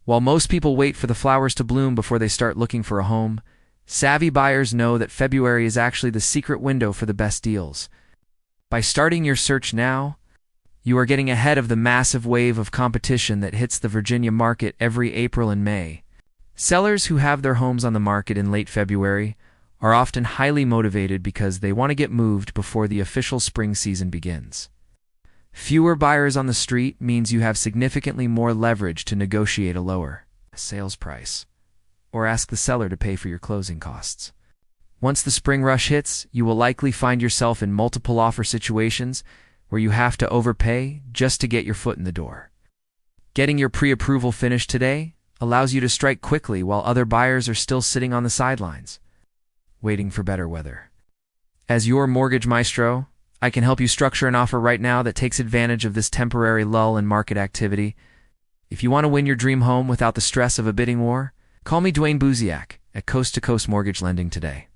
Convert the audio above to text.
While most people wait for the flowers to bloom before they start looking for a home, savvy buyers know that February is actually the secret window for the best deals. By starting your search now, you are getting ahead of the massive wave of competition that hits the Virginia market every April and May. Sellers who have their homes on the market in late February are often highly motivated because they want to get moved before the official spring season begins. Fewer buyers on the street means you have significantly more leverage to negotiate a lower sales price, or ask the seller to pay for your closing costs. Once the spring rush hits, you will likely find yourself in multiple offer situations where you have to overpay just to get your foot in the door. Getting your pre-approval finished today allows you to strike quickly while other buyers are still sitting on the sidelines, waiting for better weather. As your mortgage maestro, I can help you structure an offer right now that takes advantage of this temporary lull in market activity. If you want to win your dream home without the stress of a bidding war, call me Duane Buziak at Coast to Coast Mortgage Lending today.